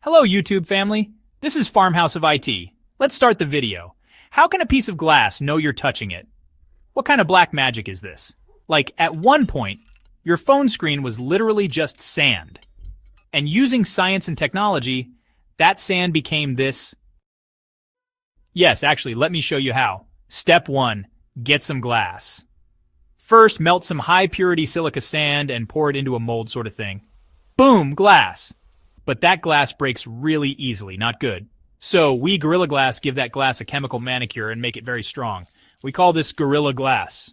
Hello YouTube family, this is Farmhouse of IT. Let's start the video. How can a piece of glass know you're touching it? What kind of black magic is this? Like, at one point, your phone screen was literally just sand. And using science and technology, that sand became this. Yes, actually, let me show you how. Step 1. Get some glass. First, melt some high-purity silica sand and pour it into a mold sort of thing. Boom, glass. But that glass breaks really easily, not good. So we Gorilla Glass give that glass a chemical manicure and make it very strong. We call this Gorilla Glass.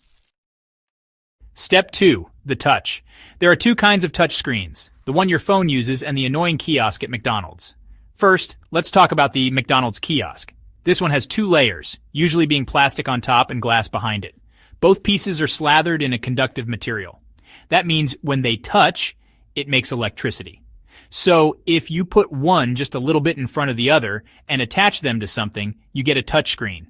Step 2. The touch. There are two kinds of touch screens, the one your phone uses and the annoying kiosk at McDonald's. First, let's talk about the McDonald's kiosk. This one has two layers, usually being plastic on top and glass behind it. Both pieces are slathered in a conductive material. That means when they touch, it makes electricity. So if you put one just a little bit in front of the other and attach them to something, you get a touch screen.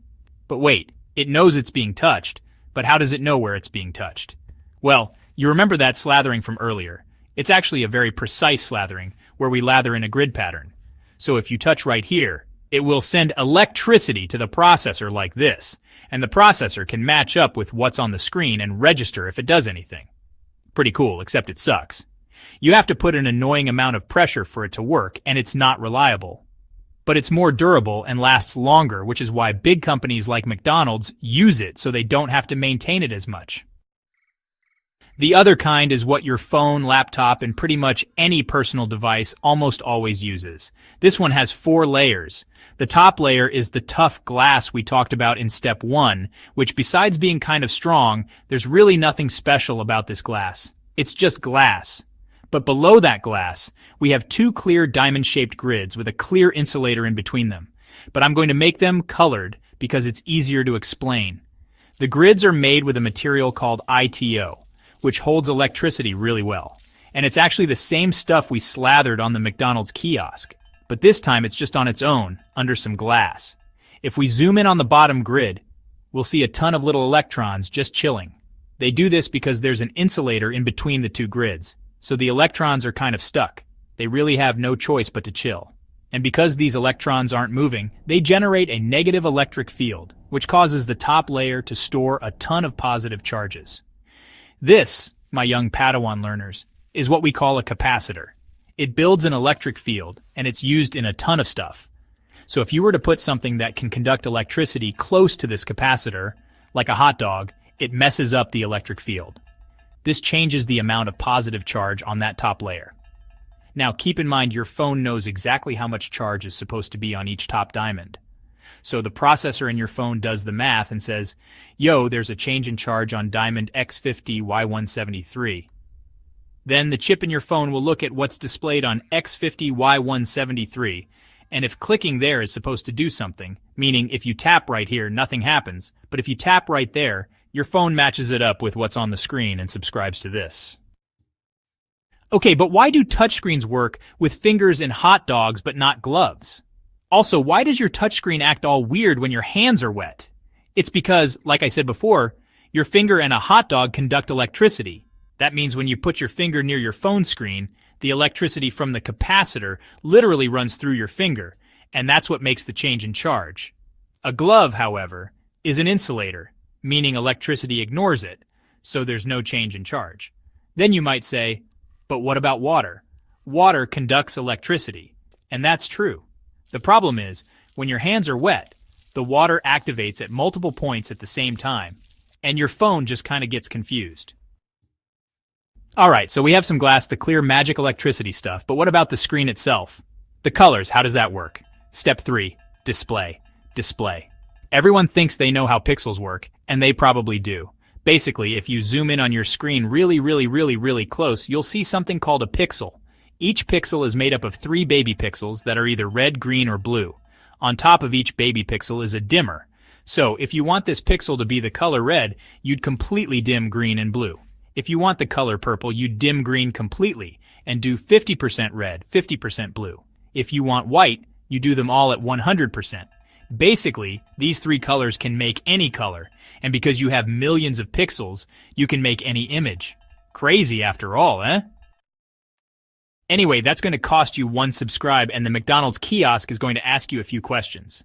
But wait, it knows it's being touched, but how does it know where it's being touched? Well, you remember that slathering from earlier. It's actually a very precise slathering, where we lather in a grid pattern. So if you touch right here, it will send electricity to the processor like this, and the processor can match up with what's on the screen and register if it does anything. Pretty cool, except it sucks. You have to put an annoying amount of pressure for it to work, and it's not reliable. But it's more durable and lasts longer, which is why big companies like McDonald's use it so they don't have to maintain it as much. The other kind is what your phone, laptop, and pretty much any personal device almost always uses. This one has 4 layers. The top layer is the tough glass we talked about in step 1, which besides being kind of strong, there's really nothing special about this glass. It's just glass. But below that glass, we have 2 clear diamond-shaped grids with a clear insulator in between them. But I'm going to make them colored because it's easier to explain. The grids are made with a material called ITO, which holds electricity really well. And it's actually the same stuff we slathered on the McDonald's kiosk. But this time it's just on its own, under some glass. If we zoom in on the bottom grid, we'll see a ton of little electrons just chilling. They do this because there's an insulator in between the 2 grids. So the electrons are kind of stuck. They really have no choice but to chill. And because these electrons aren't moving, they generate a negative electric field, which causes the top layer to store a ton of positive charges. This, my young Padawan learners, is what we call a capacitor. It builds an electric field, and it's used in a ton of stuff. So if you were to put something that can conduct electricity close to this capacitor, like a hot dog, it messes up the electric field. This changes the amount of positive charge on that top layer. Now keep in mind your phone knows exactly how much charge is supposed to be on each top diamond. So the processor in your phone does the math and says, yo, there's a change in charge on diamond X50Y173. Then the chip in your phone will look at what's displayed on X50Y173, and if clicking there is supposed to do something, meaning if you tap right here, nothing happens, but if you tap right there, your phone matches it up with what's on the screen and subscribes to this. Okay, but why do touchscreens work with fingers in hot dogs but not gloves? Also, why does your touchscreen act all weird when your hands are wet? It's because, like I said before, your finger and a hot dog conduct electricity. That means when you put your finger near your phone screen, the electricity from the capacitor literally runs through your finger, and that's what makes the change in charge. A glove, however, is an insulator, meaning electricity ignores it, so there's no change in charge. Then you might say, but what about water? Water conducts electricity, and that's true. The problem is, when your hands are wet, the water activates at multiple points at the same time, and your phone just kind of gets confused. Alright, so we have some glass, the clear magic electricity stuff, but what about the screen itself? The colors, how does that work? Step 3, display. Display. Everyone thinks they know how pixels work, and they probably do. Basically, if you zoom in on your screen really close, you'll see something called a pixel. Each pixel is made up of 3 baby pixels that are either red, green, or blue. On top of each baby pixel is a dimmer. So, if you want this pixel to be the color red, you'd completely dim green and blue. If you want the color purple, you'd dim green completely and do 50% red, 50% blue. If you want white, you do them all at 100%. Basically, these 3 colors can make any color, and because you have millions of pixels, you can make any image. Crazy after all, eh? Anyway, that's going to cost you one subscribe, and the McDonald's kiosk is going to ask you a few questions.